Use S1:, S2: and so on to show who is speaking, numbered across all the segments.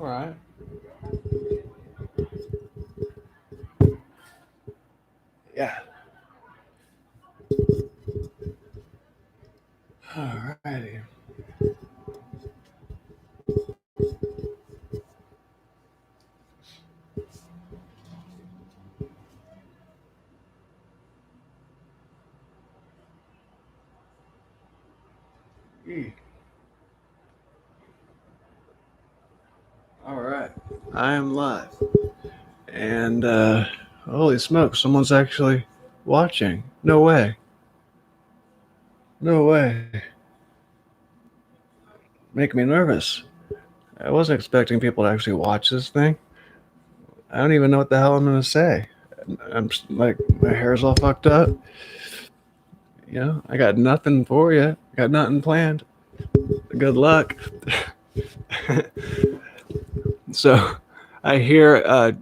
S1: right. Yeah. Alrighty. Mm. All right. I am live. And holy smoke, someone's actually watching. No way. No way. Make me nervous. I wasn't expecting people to actually watch this thing. I don't even know what the hell I'm gonna say. I'm like my hair's all fucked up. I got nothing for you. Got nothing planned. Good luck. So, I hear.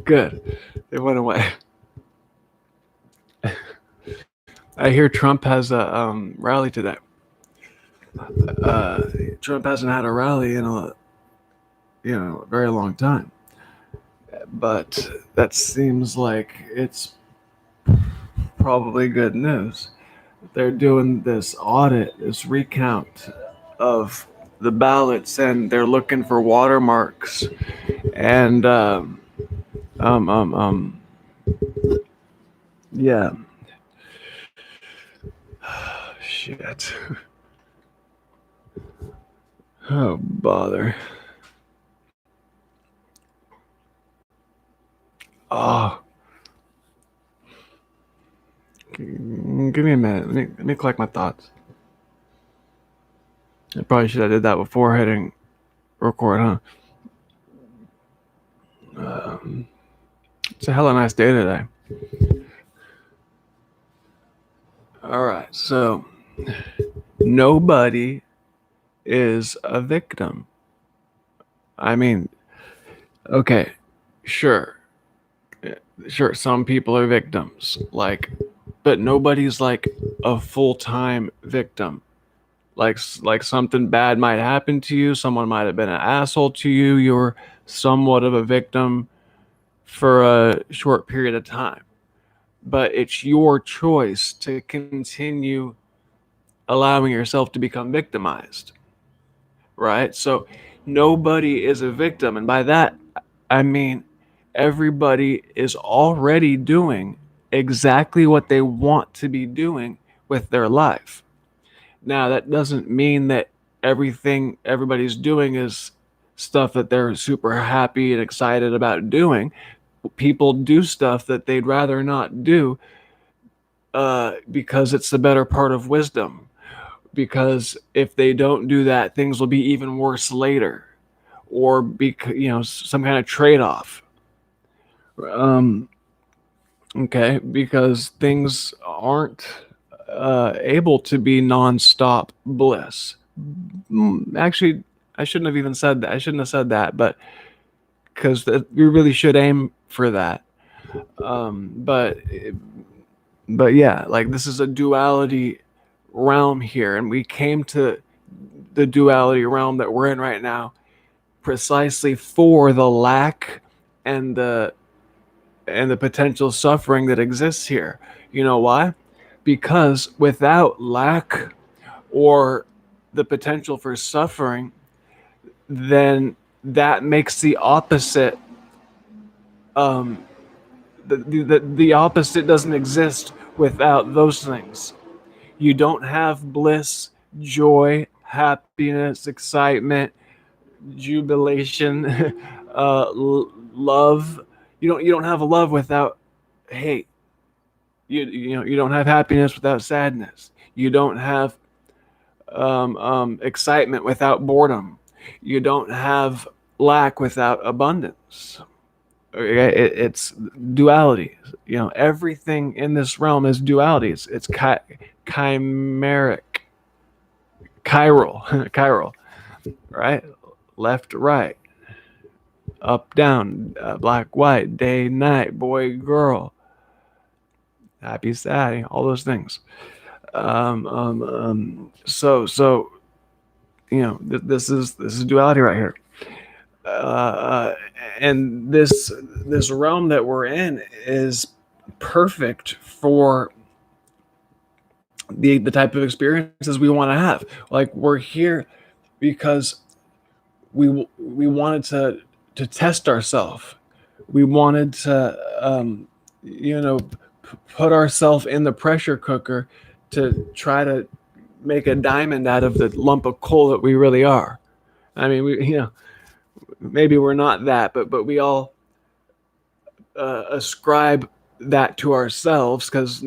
S1: Good. It went away. I hear Trump has a rally today. Uh, Trump hasn't had a rally in a very long time, but that seems like it's probably good news. They're doing this audit, this recount of the ballots, and they're looking for watermarks and um um um yeah. Shit. Oh bother. Oh, give me a minute. Let me collect my thoughts. I probably should have did that before hitting record, huh? Um, it's a hella nice day today. All right, so nobody is a victim. I mean, okay, sure, sure. Some people are victims, but nobody's like a full-time victim. Like something bad might happen to you. Someone might have been an asshole to you. You're somewhat of a victim for a short period of time, but it's your choice to continue allowing yourself to become victimized, right? So nobody is a victim. And by that, I mean everybody is already doing exactly what they want to be doing with their life. Now, that doesn't mean that everything everybody's doing is stuff that they're super happy and excited about doing. People do stuff that they'd rather not do because it's the better part of wisdom. Because if they don't do that, things will be even worse later, or some kind of trade-off. Um, okay, because things aren't able to be non-stop bliss. Actually, I shouldn't have even said that. I shouldn't have said that, but because we really should aim for that. Um, but but yeah, like this is a duality realm here, and we came to the duality realm that we're in right now precisely for the lack and the potential suffering that exists here. You know why? Because without lack or the potential for suffering, then that makes the opposite. Um, the opposite doesn't exist without those things. You don't have bliss, joy, happiness, excitement, jubilation, love. You don't have love without hate. You don't have happiness without sadness. You don't have excitement without boredom. You don't have lack without abundance. Okay? It's duality. Everything in this realm is duality. It's chimeric, chiral, chiral, right? Left, right, up, down, black, white, day, night, boy, girl, happy, sad, all those things. So This is duality right here. uh, and this realm that we're in is perfect for the type of experiences we want to have. Like, we're here because we wanted to test ourselves. We wanted to you know put ourselves in the pressure cooker to try to make a diamond out of the lump of coal that we really are. I mean, we maybe we're not that, but we all ascribe that to ourselves because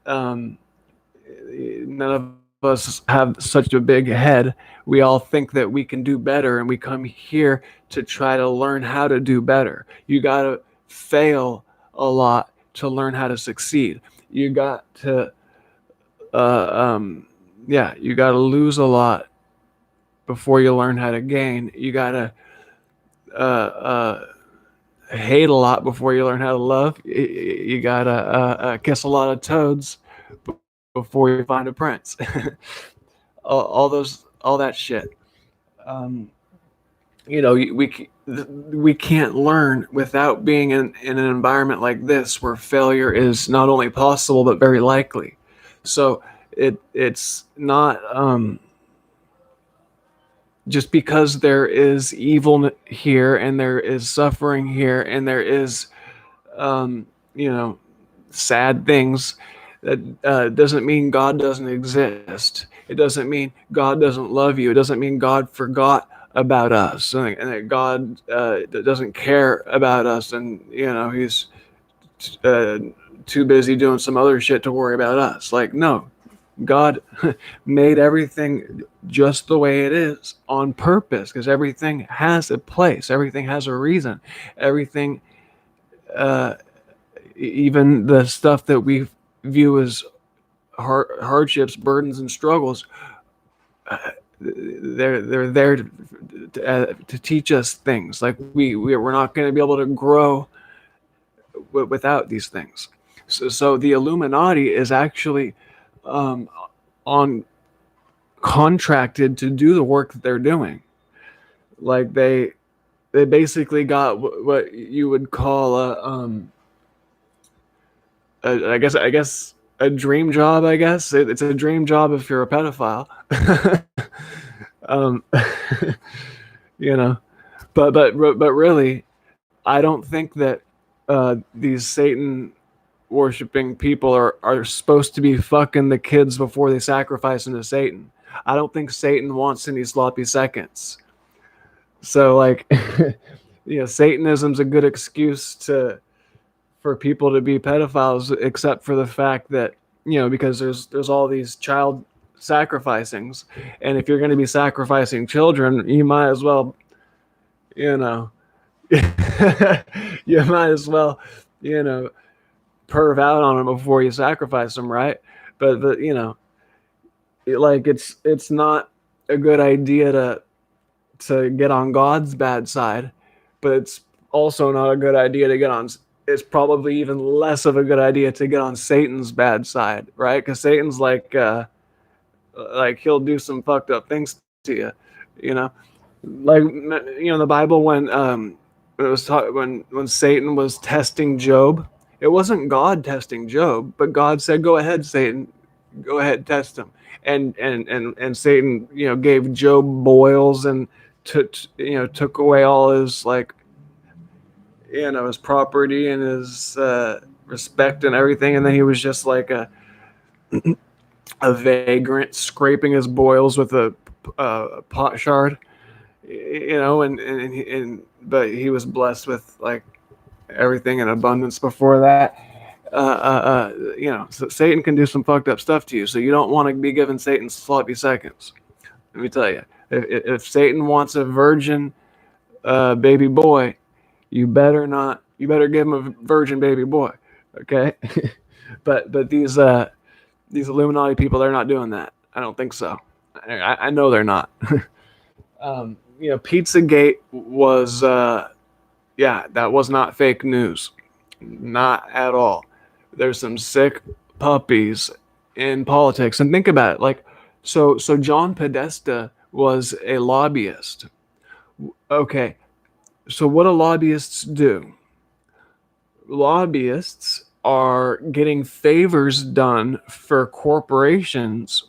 S1: um, none of us have such a big head. We all think that we can do better, and we come here to try to learn how to do better. You got to fail a lot to learn how to succeed. You got to, yeah, you got to lose a lot before you learn how to gain. You got to uh, uh, hate a lot before you learn how to love. You gotta kiss a lot of toads before you find a prince. All that shit. Um, we can't learn without being in an environment like this where failure is not only possible but very likely. So it's not just because there is evil here and there is suffering here and there is um, you know sad things, that doesn't mean God doesn't exist. It doesn't mean God doesn't love you. It doesn't mean God forgot about us, and that God doesn't care about us, and He's uh, too busy doing some other shit to worry about us. Like, no, God made everything just the way it is on purpose, because everything has a place, everything has a reason, everything, uh, even the stuff that we view as hardships, burdens, and struggles, they're there to teach us things. Like, we're not going to be able to grow without these things. So the Illuminati is actually um, on contracted to do the work that they're doing. Like, they basically got what you would call I guess a dream job. I guess it's a dream job if you're a pedophile. um, you know, but really, I don't think that these Satan worshiping people are supposed to be fucking the kids before they sacrifice them to Satan. I don't think Satan wants any sloppy seconds. So, like, Satanism's a good excuse for people to be pedophiles, except for the fact that, because there's all these child sacrificings, and if you're going to be sacrificing children, you might as well, you know, you might as well, you know, perv out on them before you sacrifice them, right? But like, it's not a good idea to get on God's bad side, but it's also not a good idea to get on. It's probably even less of a good idea to get on Satan's bad side, right? Because Satan's like he'll do some fucked up things to you, you know. Like, the Bible, when it was when Satan was testing Job, it wasn't God testing Job, but God said, "Go ahead, Satan, go ahead, test him." And Satan, gave Job boils and took away all his, like, his property and his respect and everything, and then he was just like a vagrant scraping his boils with a pot shard, and but he was blessed with, like, everything in abundance before that. So Satan can do some fucked up stuff to you, so you don't want to be giving Satan sloppy seconds. Let me tell you, if Satan wants a virgin baby boy, you better not. You better give him a virgin baby boy, okay? but these Illuminati people, they're not doing that. I don't think so. I know they're not. Pizzagate was that was not fake news, not at all. There's some sick puppies in politics, and think about it. Like, So John Podesta was a lobbyist. Okay, so what do lobbyists do? Lobbyists are getting favors done for corporations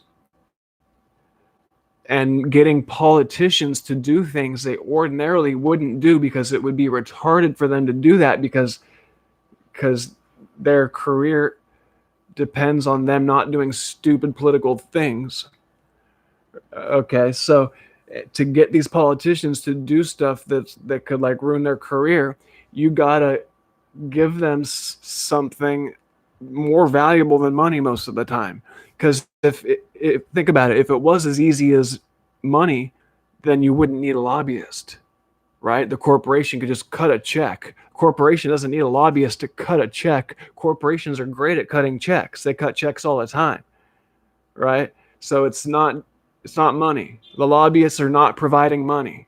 S1: and getting politicians to do things they ordinarily wouldn't do, because it would be retarded for them to do that, because their career depends on them not doing stupid political things. Okay, so to get these politicians to do stuff that could like ruin their career, you gotta give them something more valuable than money most of the time. Because if think about it, if it was as easy as money, then you wouldn't need a lobbyist, right? The corporation could just cut a check. Corporation doesn't need a lobbyist to cut a check. Corporations are great at cutting checks. They cut checks all the time, right? So it's not money. The lobbyists are not providing money.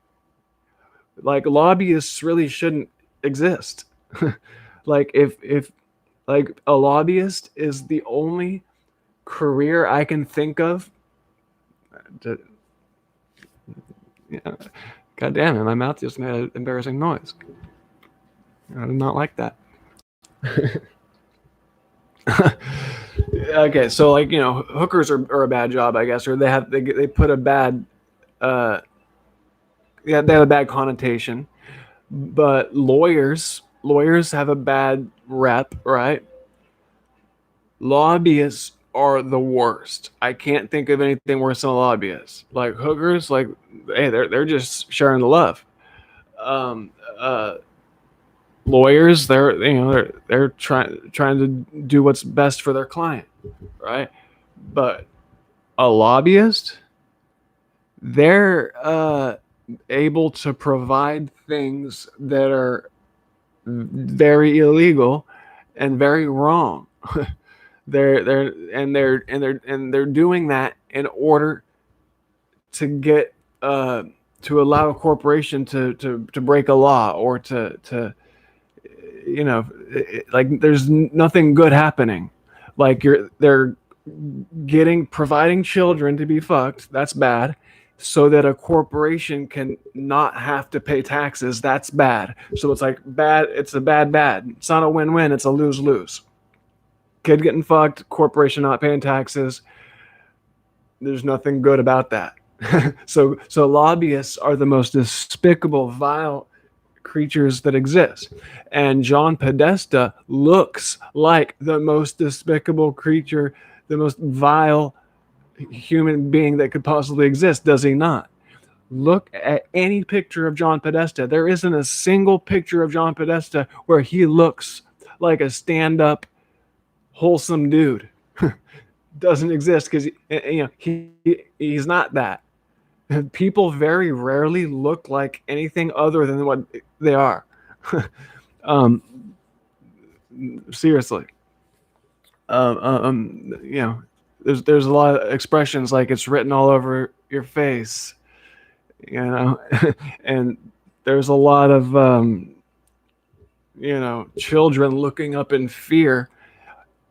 S1: Like, lobbyists really shouldn't exist. Like, if like a lobbyist is the only career I can think of to, yeah. God damn it, my mouth just made an embarrassing noise. I did not like that. Okay, so like, hookers are a bad job, I guess, or they put a bad they have a bad connotation. But lawyers have a bad rep, right? Lobbyists are the worst. I can't think of anything worse than a lobbyist. Like hookers, like, hey, they're just sharing the love. Um, uh, Lawyers, they're trying to do what's best for their client, right? But a lobbyist, they're able to provide things that are very illegal and very wrong. they're doing that in order to get to allow a corporation to break a law, or to like, there's nothing good happening. Like, they're providing children to be fucked. That's bad. So that a corporation can not have to pay taxes. That's bad. So it's like bad. It's a bad. It's not a win-win. It's a lose-lose. Kid getting fucked, corporation not paying taxes. There's nothing good about that. So lobbyists are the most despicable, vile creatures that exist. And John Podesta looks like the most despicable creature, the most vile human being that could possibly exist, does he not? Look at any picture of John Podesta. There isn't a single picture of John Podesta where he looks like a stand-up, wholesome dude. Doesn't exist, because he's not that. People very rarely look like anything other than what they are. Seriously. There's a lot of expressions like it's written all over your face, and there's a lot of children looking up in fear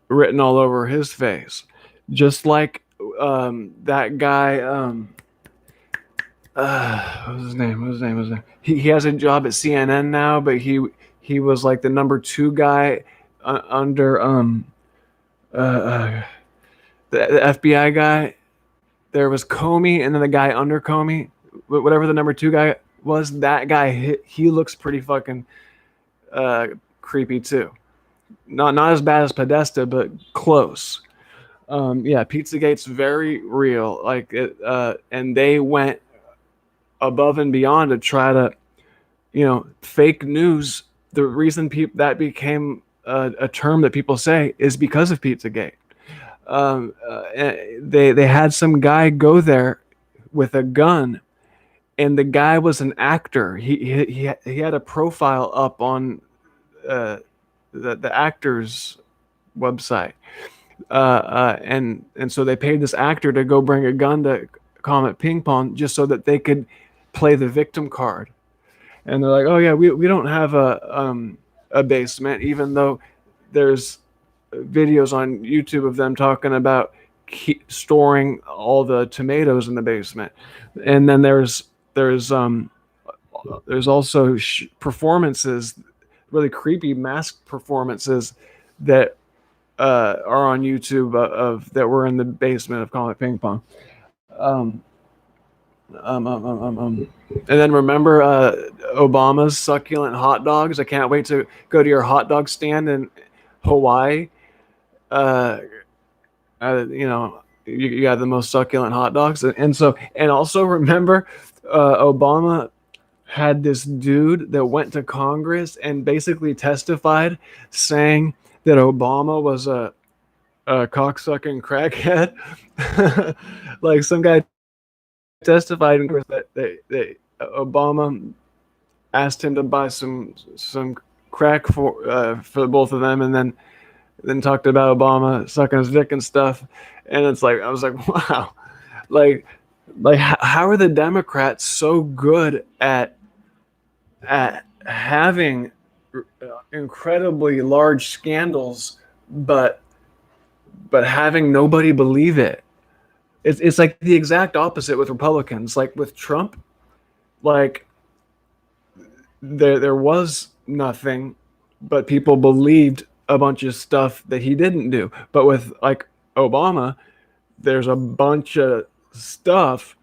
S1: written all over his face, just like that guy. What was his name? He has a job at CNN now, but he was like the number 2 guy under the FBI guy. There was Comey, and then the guy under Comey, whatever the number 2 guy was. That guy, he looks pretty fucking creepy too. Not as bad as Podesta, but close. Pizzagate's very real. Like it, and they went above and beyond to try to, fake news. The reason that became a term that people say is because of Pizzagate. They had some guy go there with a gun, and the guy was an actor. He had a profile up on the actor's website, and so they paid this actor to go bring a gun to Comet Ping Pong just so that they could play the victim card. And they're like, oh yeah, we don't have a basement, even though there's videos on YouTube of them talking about storing all the tomatoes in the basement. And then there's also performances, really creepy mask performances that are on YouTube of that were in the basement of Comet Ping Pong. Um, and then remember Obama's succulent hot dogs. I can't wait to go to your hot dog stand in Hawaii. Uh, you know, you got the most succulent hot dogs, and also remember, Obama had this dude that went to Congress and basically testified, saying that Obama was a cocksucking crackhead. Like some guy testified in Congress that Obama asked him to buy some crack for both of them, and then talked about Obama sucking his dick and stuff. And it's like I was like, wow, like how are the Democrats so good at having incredibly large scandals, but having nobody believe it? It's like the exact opposite with Republicans. Like with Trump, like there was nothing, but people believed a bunch of stuff that he didn't do. But with like Obama, there's a bunch of stuff,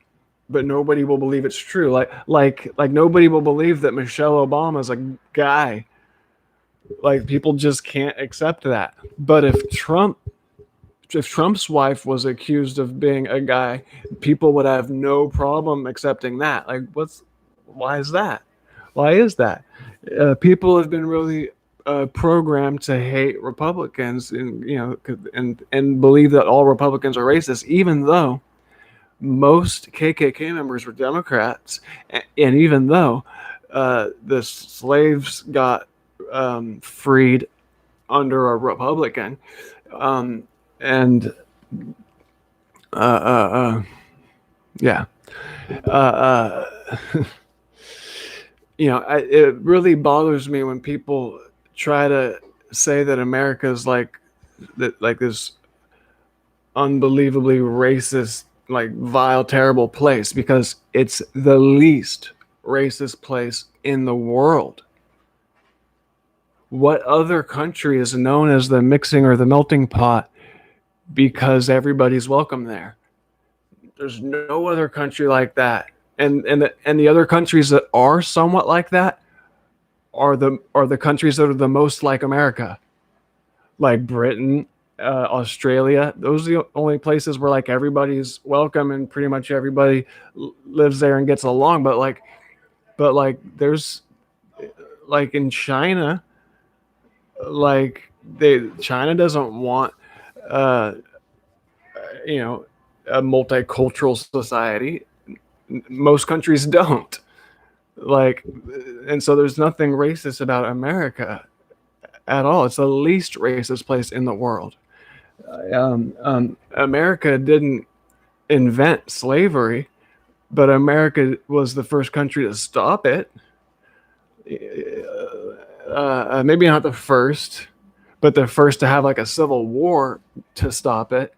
S1: but nobody will believe it's true. Like nobody will believe that Michelle Obama is a guy. Like people just can't accept that. But if Trump's wife was accused of being a guy, people would have no problem accepting that. Like why is that? Why is that? People have been really programmed to hate Republicans, and and believe that all Republicans are racist, even though most KKK members were Democrats, and even though the slaves got freed under a Republican, and yeah, it really bothers me when people try to say that America is like this unbelievably racist, like vile, terrible place, because it's the least racist place in the world. What other country is known as the mixing or the melting pot because everybody's welcome there? There's no other country like that. And the other countries that are somewhat like that are the countries that are the most like America, like Britain, Australia. Those are the only places where like everybody's welcome and pretty much everybody lives there and gets along. But there's like in China, like China doesn't want a multicultural society. Most countries don't. Like, and so there's nothing racist about America at all. It's the least racist place in the world. America didn't invent slavery, but America was the first country to stop it. Maybe not the first, but the first to have like a civil war to stop it.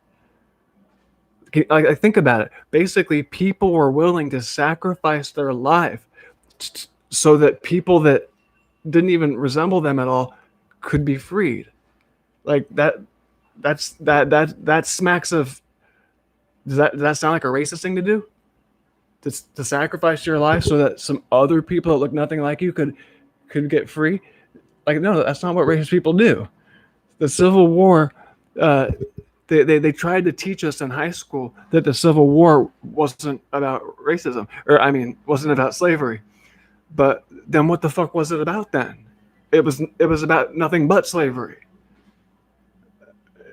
S1: Like, think about it. Basically, people were willing to sacrifice their life so that people that didn't even resemble them at all could be freed. Like that smacks of. Does that sound like a racist thing to do? To sacrifice your life so that some other people that look nothing like you could get free? Like, no, that's not what racist people do. The Civil War. They tried to teach us in high school that the Civil War wasn't about racism, wasn't about slavery. But then what the fuck was it about then? It was about nothing but slavery.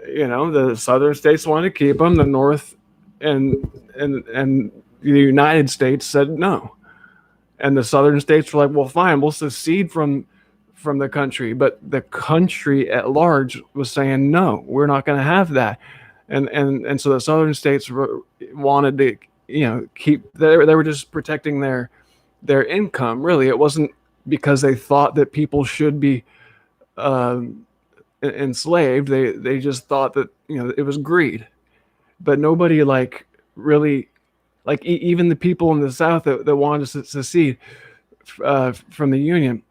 S1: The southern states wanted to keep them. The North and the United States said no. And the southern states were like, well, fine, we'll secede from the country, but the country at large was saying no, we're not going to have that, and so the southern states wanted to keep. They were just protecting their income. Really, it wasn't because they thought that people should be enslaved. They just thought that it was greed. but nobody like really like even the people in the South that wanted to secede from the Union,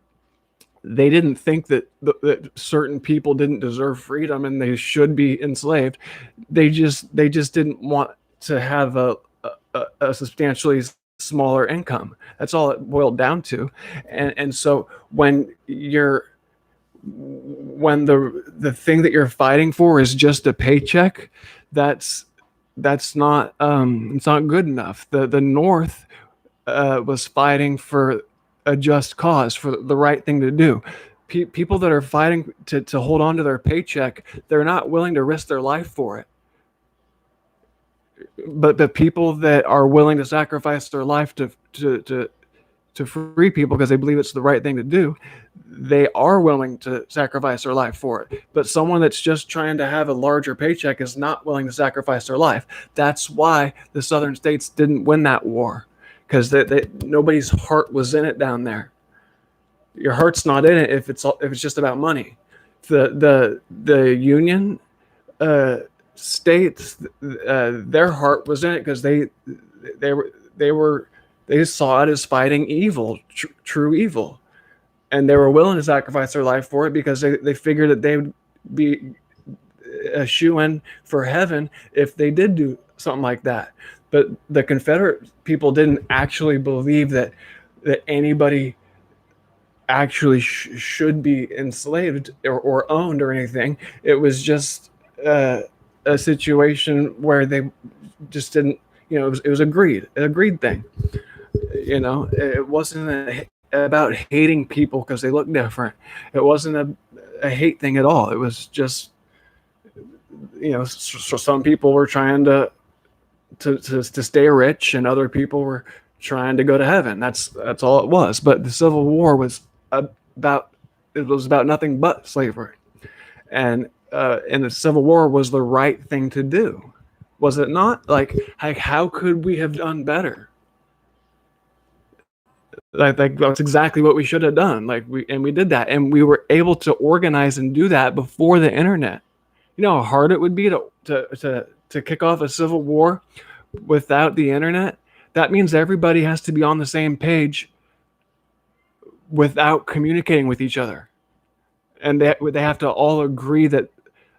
S1: they didn't think that certain people didn't deserve freedom and they should be enslaved. They just didn't want to have a substantially smaller income. That's all it boiled down to. And so when the thing that you're fighting for is just a paycheck, that's that's not it's not good enough. The North was fighting for a just cause, for the right thing to do. People that are fighting to hold on to their paycheck, they're not willing to risk their life for it. But the people that are willing to sacrifice their life to free people because they believe it's the right thing to do, they are willing to sacrifice their life for it. But someone that's just trying to have a larger paycheck is not willing to sacrifice their life. That's why the southern states didn't win that war, because nobody's heart was in it down there. Your heart's not in it if it's just about money. The Union states, their heart was in it because they saw it as fighting evil, true evil, and they were willing to sacrifice their life for it because they figured that they would be a shoe-in for heaven if they did do something like that. But the Confederate people didn't actually believe that anybody actually should be enslaved or owned or anything. It was just a situation where they just didn't, it was an agreed thing. It wasn't about hating people because they look different. It wasn't a hate thing at all. It was just, so some people were trying to stay rich, and other people were trying to go to heaven. That's all it was. But the Civil War was about nothing but slavery, and the Civil War was the right thing to do, was it not? Like how could we have done better? Like that's exactly what we should have done. We did that, and we were able to organize and do that before the internet. You know how hard it would be to kick off a civil war without the internet? That means everybody has to be on the same page without communicating with each other. And they have to all agree that,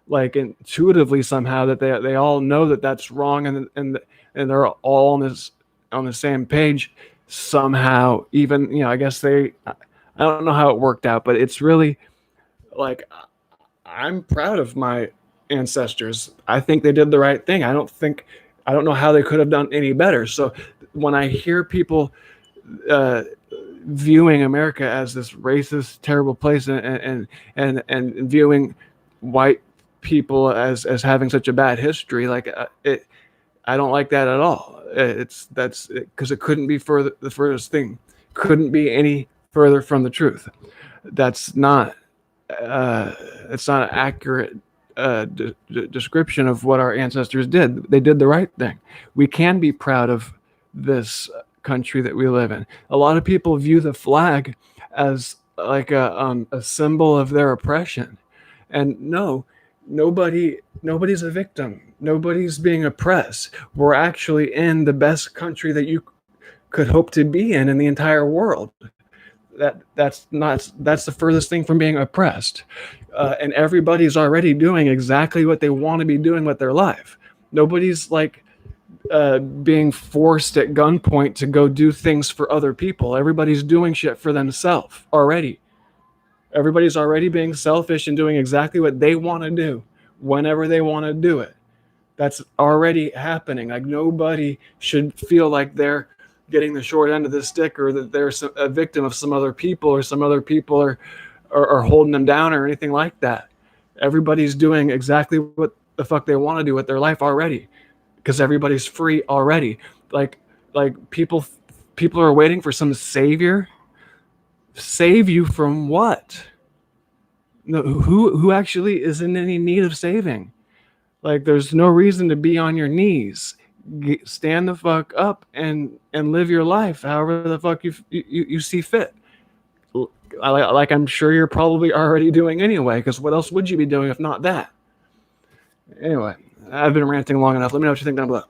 S1: like, intuitively somehow, that they all know that that's wrong, and they're all on the same page somehow. Even, I guess I don't know how it worked out, but it's really like, I'm proud of my ancestors. I think they did the right thing. I don't know how they could have done any better. So when I hear people viewing America as this racist, terrible place, and viewing white people as having such a bad history, I don't like that at all. That's because it couldn't be further. The furthest thing couldn't be any further from the truth. That's not. It's not an accurate description of what our ancestors did. They did the right thing. We can be proud of this country that we live in. A lot of people view the flag as like a symbol of their oppression, and no, nobody's a victim. Nobody's being oppressed. We're actually in the best country that you could hope to be in the entire world. That's the furthest thing from being oppressed, and everybody's already doing exactly what they want to be doing with their life. Nobody's being forced at gunpoint to go do things for other people. Everybody's doing shit for themselves already. Everybody's already being selfish and doing exactly what they want to do whenever they want to do it. That's already happening. Like, nobody should feel like they're getting the short end of the stick, or that they're a victim of some other people, or some other people are holding them down, or anything like that. Everybody's doing exactly what the fuck they want to do with their life already, because everybody's free already. Like people are waiting for some savior. Save you from what? No, who actually is in any need of saving? Like, there's no reason to be on your knees. Stand the fuck up and live your life however the fuck you see fit. Like I'm sure you're probably already doing anyway, because what else would you be doing if not that? Anyway, I've been ranting long enough. Let me know what you think down below.